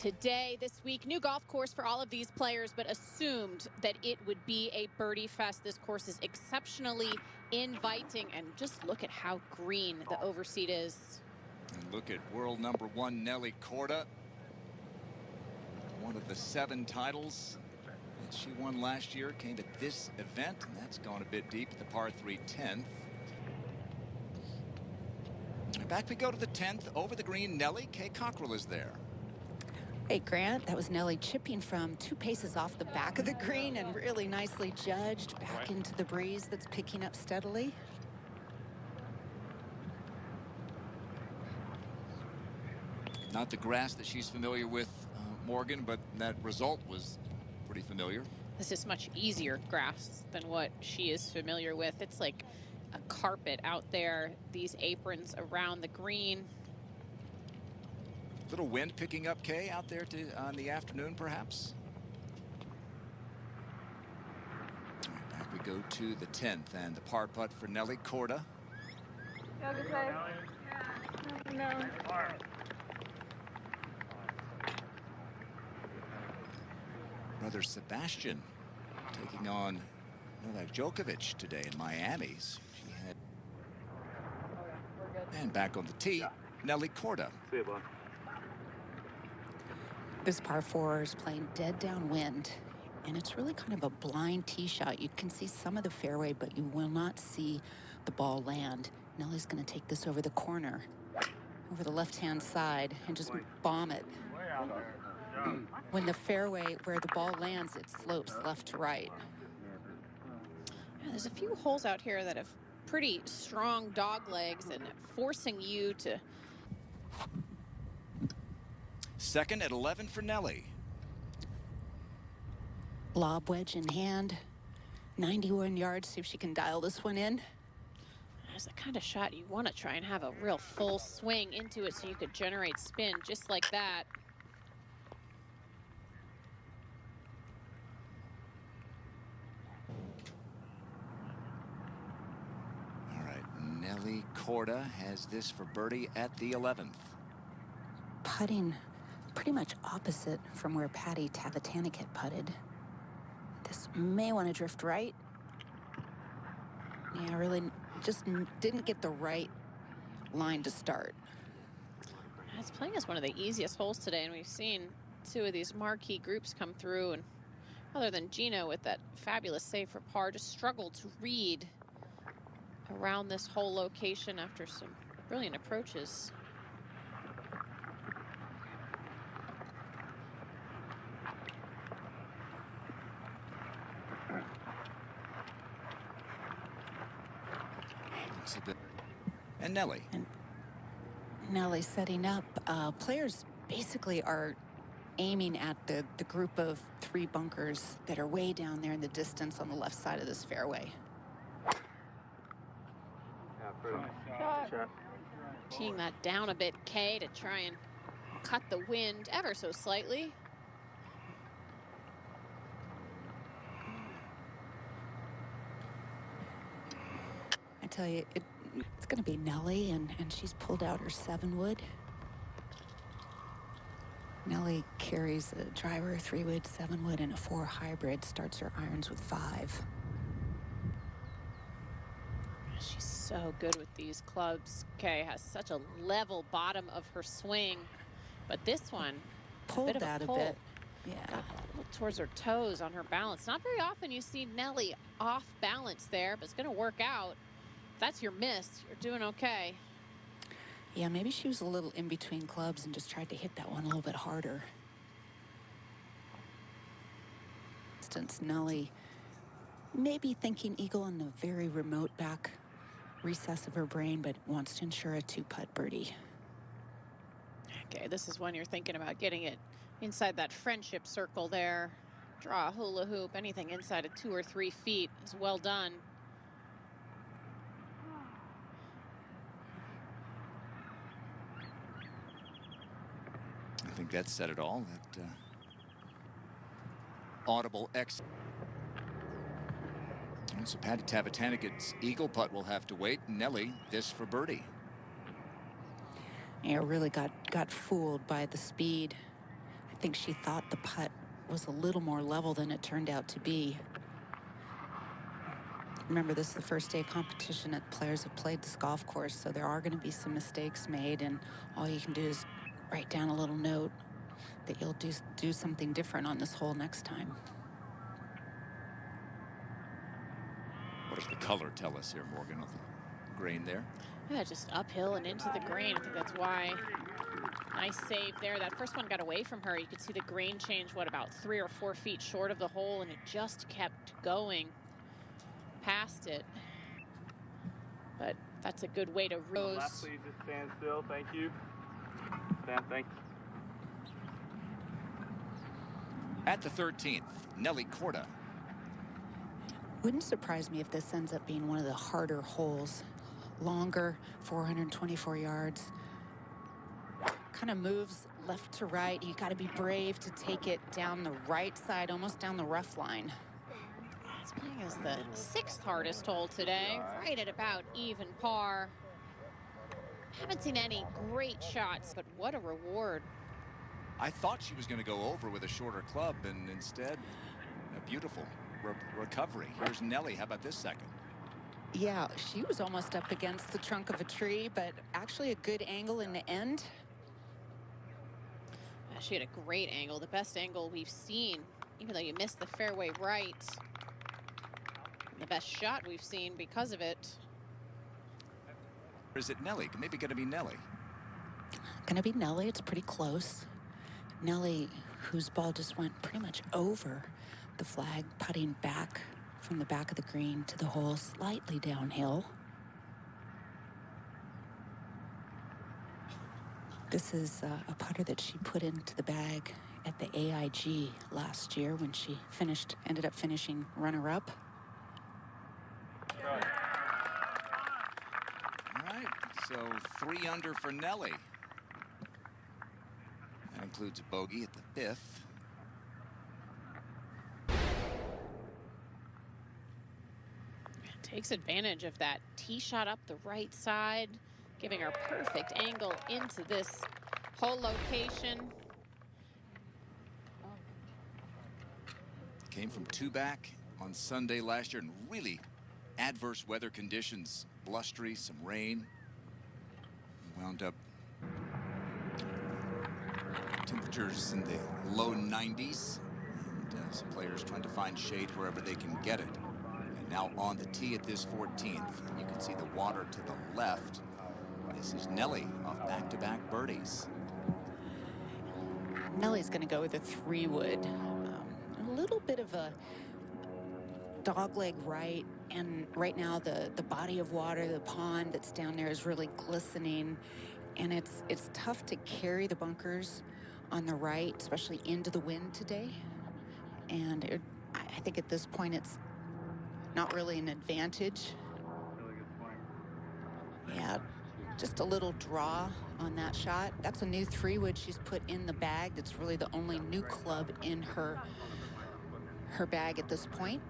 Today, this week, new golf course for all of these players, but assumed that it would be a birdie fest. This course is exceptionally inviting, and just look at how green the overseat is. And look at world number one, Nelly Korda. One of the 7 titles that she won last year came at this event, and that's gone a bit deep at the par 3 10th. Back we go to the 10th. Over the green, Nelly. Kay Cockrell is there. Hey, Grant, that was Nelly chipping from 2 paces off the back of the green and really nicely judged back into the breeze that's picking up steadily. Not the grass that she's familiar with, Morgan, but that result was pretty familiar. This is much easier grass than what she is familiar with. It's like a carpet out there, these aprons around the green. Little wind picking up, Kay, out there on the afternoon, perhaps. All right, back we go to the 10th and the par putt for Nelly Korda. Brother Sebastian taking on Novak Djokovic today in Miami. She had... And back on the tee, Nelly Korda. See you, bud. This par 4 is playing dead downwind, and it's really kind of a blind tee shot. You can see some of the fairway, but you will not see the ball land. Nelly's going to take this over the corner, over the left-hand side, and just bomb it. When the fairway, where the ball lands, it slopes left to right. Yeah, there's a few holes out here that have pretty strong dog legs and forcing you to... Second at 11 for Nelly. Lob wedge in hand, 91 yards, see if she can dial this one in. That's the kind of shot you want to try and have a real full swing into it so you could generate spin just like that. All right, Nelly Korda has this for birdie at the 11th. Putting pretty much opposite from where Patty Tavatanik had putted. This may want to drift right. Yeah, really just didn't get the right line to start. It's playing as one of the easiest holes today, and we've seen 2 of these marquee groups come through, and other than Gino with that fabulous save for par, just struggled to read around this whole location after some brilliant approaches. And Nelly. And Nelly setting up. Players basically are aiming at the group of 3 bunkers that are way down there in the distance on the left side of this fairway. Teeing that down a bit, Kay, to try and cut the wind ever so slightly. I tell you, it's going to be Nelly, and she's pulled out her 7-wood. Nelly carries a driver, 3-wood, 7-wood, and a 4 hybrid, starts her irons with 5. She's so good with these clubs. Kay has such a level bottom of her swing, but this one pulled that a bit. Yeah, got a little towards her toes on her balance. Not very often you see Nelly off balance there, but it's going to work out. If that's your miss, you're doing okay. Yeah, maybe she was a little in between clubs and just tried to hit that one a little bit harder. For instance, Nelly maybe thinking eagle in the very remote back recess of her brain, but wants to ensure a 2-putt birdie. Okay, this is when you're thinking about getting it inside that friendship circle there. Draw a hula hoop, anything inside of 2 or 3 feet is well done. I think that said it all. That audible X. And so Patty Tavatanik's eagle putt will have to wait. Nelly, this for birdie. Yeah, really got fooled by the speed. think she thought the putt was a little more level than it turned out to be. Remember, this is the first day of competition that players have played this golf course, so there are going to be some mistakes made, and all you can do is write down a little note that you'll do something different on this hole next time. What does the color tell us here, Morgan, of the grain there? Yeah, just uphill and into the grain. I think that's why. Nice save there. That first one got away from her. You could see the grain change, what, about 3 or 4 feet short of the hole, and it just kept going past it. But that's a good way to rose. Last, please just stand still. Thank you. Stand, thanks. At the 13th, Nelly Korda. Wouldn't surprise me if this ends up being one of the harder holes. Longer, 424 yards. Kind of moves left to right. You got to be brave to take it down the right side, almost down the rough line. It's playing as the 6th hardest hole today, right at about even par. Haven't seen any great shots, but what a reward. I thought she was going to go over with a shorter club, and instead, a beautiful recovery. Here's Nelly. How about this second? Yeah, she was almost up against the trunk of a tree, but actually a good angle in the end. She had a great angle, the best angle we've seen, even though you missed the fairway right. The best shot we've seen because of it. Or is it Nelly? Maybe going to be Nelly. Going to be Nelly. It's pretty close. Nelly, whose ball just went pretty much over the flag, putting back from the back of the green to the hole, slightly downhill. This is a putter that she put into the bag at the AIG last year when she ended up finishing runner-up. All right, so 3 under for Nelly. That includes a bogey at the 5th. Takes advantage of that tee shot up the right side, giving her perfect angle into this hole location. Came from 2 back on Sunday last year in really adverse weather conditions, blustery, some rain. Wound up temperatures in the low 90s, and some players trying to find shade wherever they can get it. And now on the tee at this 14th, you can see the water to the left. This is Nelly off back-to-back birdies. Nelly's going to go with a 3-wood. A little bit of a dogleg right, and right now the body of water, the pond that's down there, is really glistening, and it's tough to carry the bunkers on the right, especially into the wind today. And I think at this point it's not really an advantage. Yeah, just a little draw on that shot. That's a new 3-wood she's put in the bag. That's really the only new club in her bag at this point.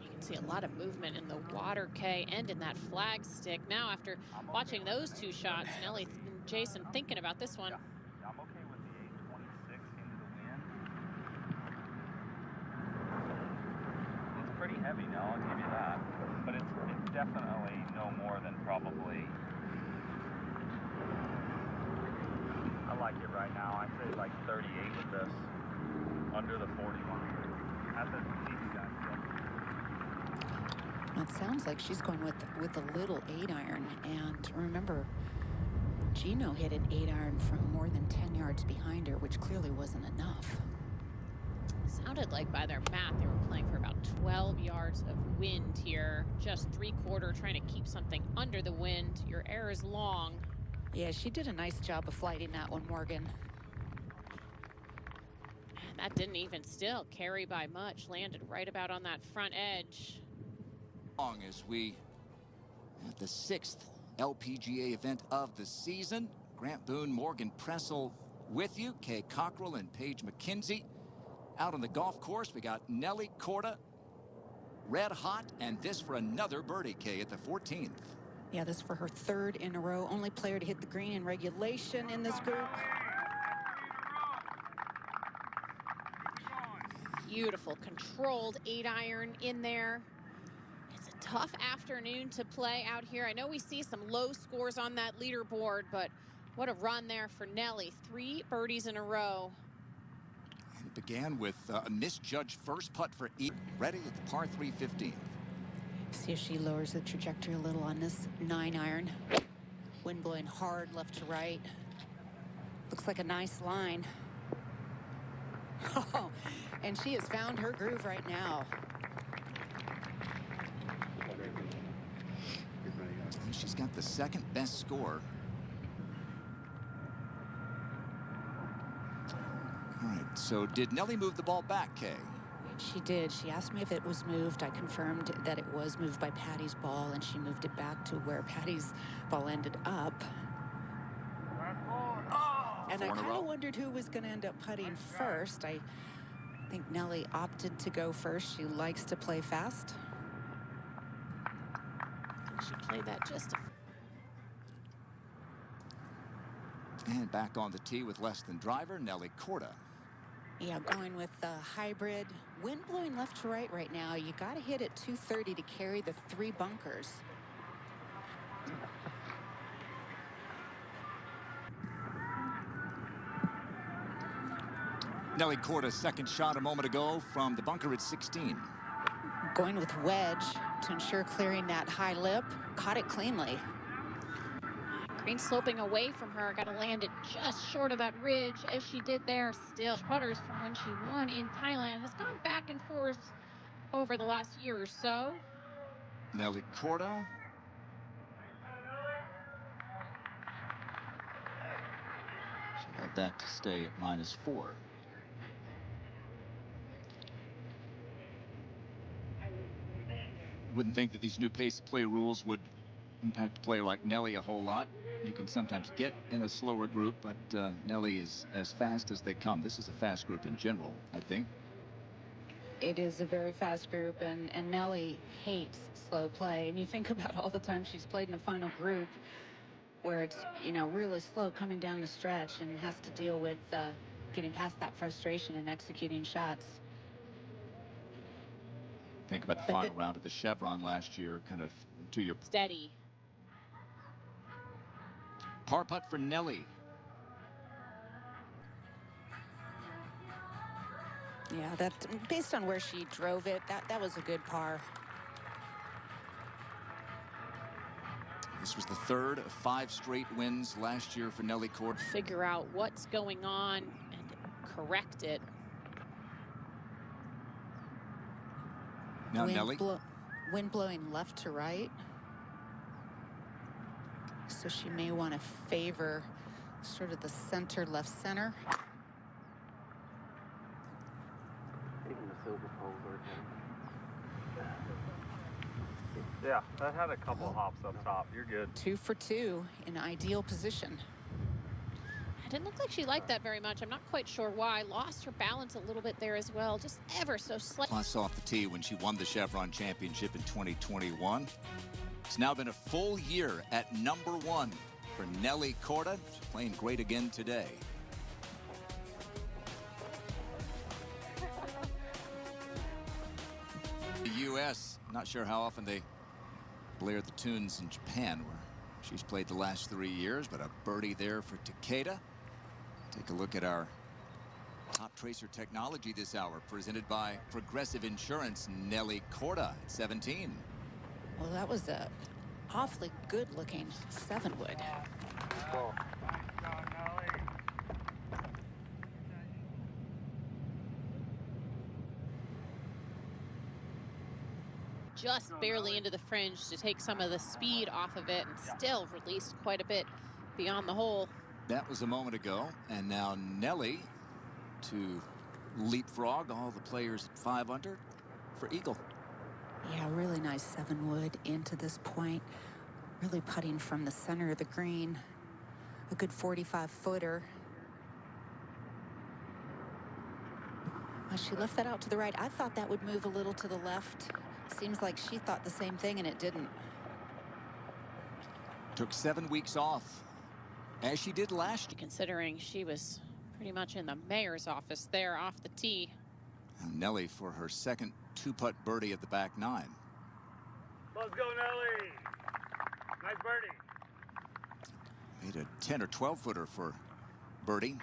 You can see a lot of movement in the water, Kay, and in that flag stick. Now, after watching those 2 shots, Nelly and Jason thinking about this one. I'm okay with the 826 into the wind. It's pretty heavy now, I'll give you that. But it's definitely no more than probably. I like it right now. I say like 38 with this, under the 41. That's a easy guy. It sounds like she's going with a little 8-iron, and remember, Gino hit an 8-iron from more than 10 yards behind her, which clearly wasn't enough. Sounded like by their math they were playing for about 12 yards of wind here, just 3/4, trying to keep something under the wind. Your air is long. Yeah, she did a nice job of flighting that one, Morgan. And that didn't even still carry by much, landed right about on that front edge. Long as we at the 6th LPGA event of the season. Grant Boone, Morgan Pressel with you, Kay Cockrell and Paige McKenzie. Out on the golf course, we got Nelly Korda, red hot, and this for another birdie, Kay, at the 14th. Yeah, this is for her third in a row. Only player to hit the green in regulation in this group. Beautiful, controlled 8-iron in there. It's a tough afternoon to play out here. I know we see some low scores on that leaderboard, but what a run there for Nelly. 3 birdies in a row. It began with a misjudged first putt for E. Ready at the par 3 15. See if she lowers the trajectory a little on this 9-iron. Wind blowing hard left to right. Looks like a nice line. Oh, and she has found her groove right now. She's got the second best score. All right, so did Nelly move the ball back, Kay? She did. She asked me if it was moved. I confirmed that it was moved by Patty's ball, and she moved it back to where Patty's ball ended up. And I kind of wondered who was going to end up putting first. I think Nelly opted to go first. She likes to play fast. She played that just. And back on the tee with less than driver, Nelly Korda. Yeah, going with the hybrid. Wind blowing left to right now. You got to hit at 230 to carry the 3 bunkers. Nelly Korda's second shot a moment ago from the bunker at 16. Going with wedge to ensure clearing that high lip. Caught it cleanly. Green sloping away from her. Got to land it just short of that ridge as she did there. Still, putters from when she won in Thailand has gone back and forth over the last year or so. Nelly Korda. She had that to stay at -4. Wouldn't think that these new pace of play rules would impact a player like Nelly a whole lot. You can sometimes get in a slower group, but Nelly is as fast as they come. This is a fast group in general, I think. It is a very fast group, and Nelly hates slow play. And you think about all the times she's played in a final group where it's, you know, really slow coming down the stretch and has to deal with getting past that frustration and executing shots. Think about the final round of the Chevron last year, kind of to your Steady. par putt for Nelly. Yeah, that based on where she drove it, that was a good par. This was the third of 5 straight wins last year for Nelly Korda. Figure out what's going on and correct it. Now Nelly. Wind blowing left to right. So she may want to favor sort of the center, left center. Yeah, that had a couple hops up top. You're good. 2 for 2 in ideal position. It didn't look like she liked that very much. I'm not quite sure why. Lost her balance a little bit there as well. Just ever so slightly. Plus off the tee when she won the Chevron Championship in 2021. It's now been a full year at #1 for Nelly Korda. She's playing great again today. The U.S., not sure how often they blare the tunes in Japan, where she's played the last 3 years, but a birdie there for Takeda. Take a look at our top tracer technology this hour, presented by Progressive Insurance. Nelly Korda at 17. Well, that was a awfully good-looking 7-wood. Cool. Just barely into the fringe to take some of the speed off of it, and still released quite a bit beyond the hole. That was a moment ago, and now Nelly to leapfrog all the players at 5 under for eagle. Yeah, really nice 7-wood into this point. Really putting from the center of the green. A good 45-footer. Well, she left that out to the right. I thought that would move a little to the left. Seems like she thought the same thing, and it didn't. Took 7 weeks off, as she did last year. Considering she was pretty much in the mayor's office there off the tee. And Nelly for her second 2-putt birdie at the back 9. Let's go, Nelly. Nice birdie. Made a 10 or 12 footer for birdie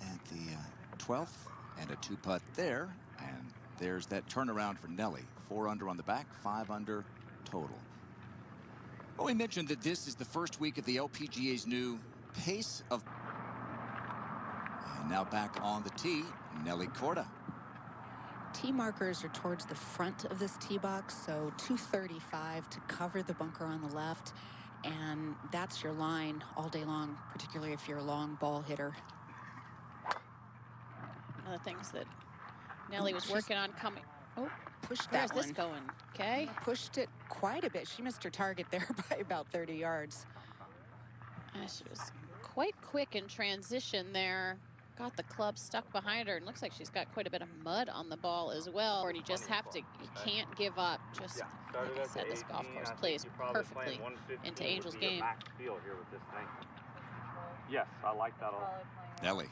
at the 12th, and a 2-putt there. And there's that turnaround for Nelly. 4 under on the back, 5 under total. Well, we mentioned that this is the first week of the LPGA's new pace of. And now back on the tee, Nelly Korda. Tee markers are towards the front of this tee box, so 235 to cover the bunker on the left, and that's your line all day long, particularly if you're a long ball hitter. One of the things that Nelly was working on coming. Oh, pushed where's that this one. going? Okay. Pushed it quite a bit. She missed her target there by about 30 yards. She was quite quick in transition there. Got the club stuck behind her, and looks like she's got quite a bit of mud on the ball as well. Or you just have to, you can't give up. Just like I said, this golf course plays perfectly into Angel's game. Max feel here with this thing. Yes, I like that a lot. Nelly.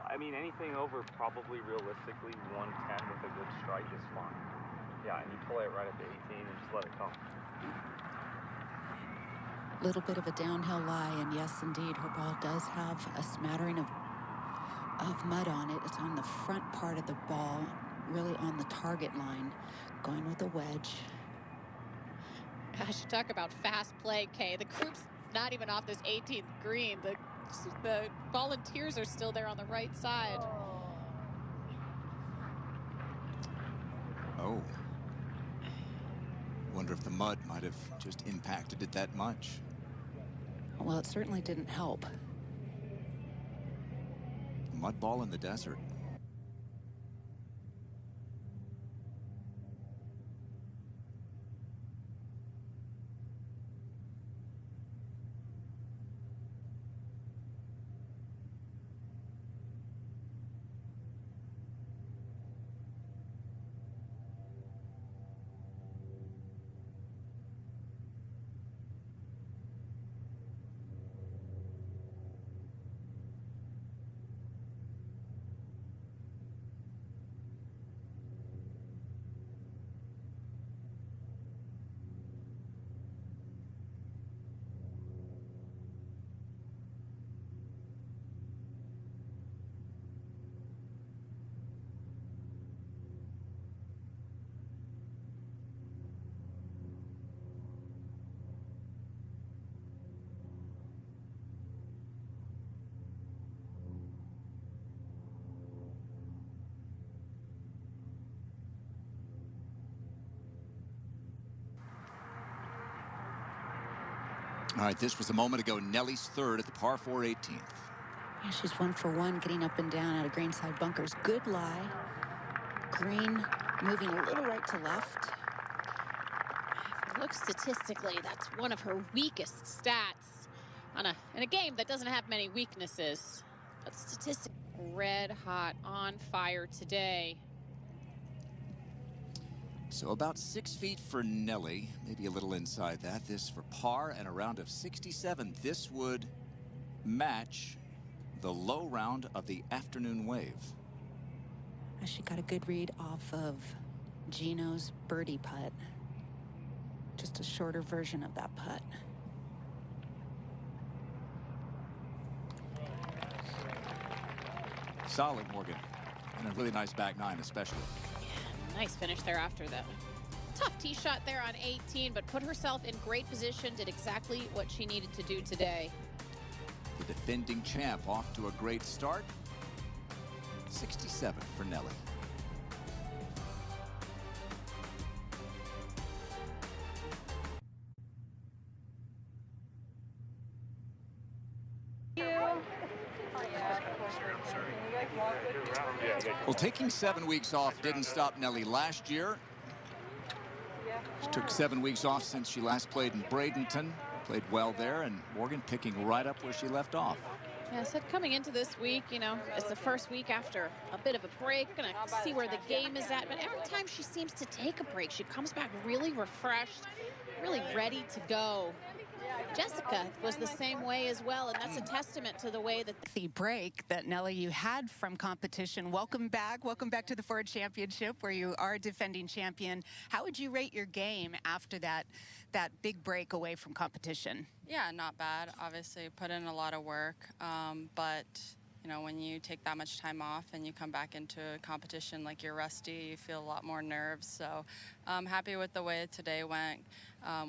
I mean, anything over probably realistically 110 with a good strike is fine. Yeah, and you play it right at the 18 and just let it come. Little bit of a downhill lie, and yes, indeed, her ball does have a smattering of mud on it. It's on the front part of the ball, really on the target line, going with a wedge. Gosh, you talk about fast play, Kay. The group's not even off this 18th green. The volunteers are still there on the right side. Oh. Wonder if the mud might have just impacted it that much. Well, it certainly didn't help. Mud ball in the desert. All right, this was a moment ago. Nelly's third at the par 4 18th. Yeah, she's 1 for 1 getting up and down out of greenside bunkers. Good lie. Green moving a little right to left. If you look statistically, that's one of her weakest stats in a game that doesn't have many weaknesses. But statistically, red hot, on fire today. So about 6 feet for Nelly, maybe a little inside that. This for par and a round of 67. This would match the low round of the afternoon wave. She got a good read off of Gino's birdie putt. Just a shorter version of that putt. Solid, Morgan. And a really nice back 9 especially. Nice finish there after that. Tough tee shot there on 18, but put herself in great position, did exactly what she needed to do today. The defending champ off to a great start. 67 for Nelly. Well, taking 7 weeks off didn't stop Nelly last year. She took 7 weeks off since she last played in Bradenton. Played well there, and Morgan picking right up where she left off. Yeah, I said coming into this week, you know, it's the first week after a bit of a break. Gonna see where the game is at. But every time she seems to take a break, she comes back really refreshed, really ready to go. Jessica was the same way as well, and that's a testament to the way that The break that, Nelly, you had from competition. Welcome back to the Ford Championship, where you are defending champion. How would you rate your game after that big break away from competition? Yeah, not bad. Obviously put in a lot of work, but you know, when you take that much time off and you come back into a competition like you're rusty, you feel a lot more nerves. So I'm happy with the way today went.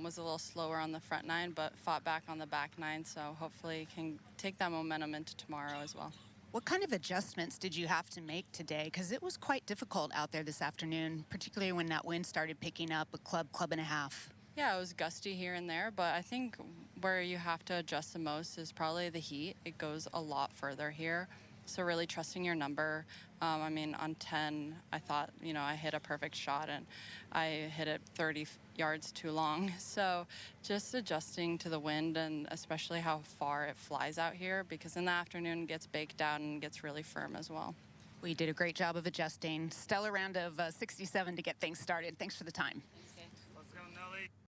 Was a little slower on the front nine, but fought back on the back nine, so hopefully can take that momentum into tomorrow as well. What kind of adjustments did you have to make today? Because it was quite difficult out there this afternoon, particularly when that wind started picking up, a club and a half. Yeah, it was gusty here and there, but I think where you have to adjust the most is probably the heat. It goes a lot further here. So really trusting your number. I mean, on 10, I thought, you know, I hit a perfect shot and I hit it 30 yards too long. So just adjusting to the wind and especially how far it flies out here, because in the afternoon it gets baked out and gets really firm as well. We did a great job of adjusting. Stellar round of 67 to get things started. Thanks for the time.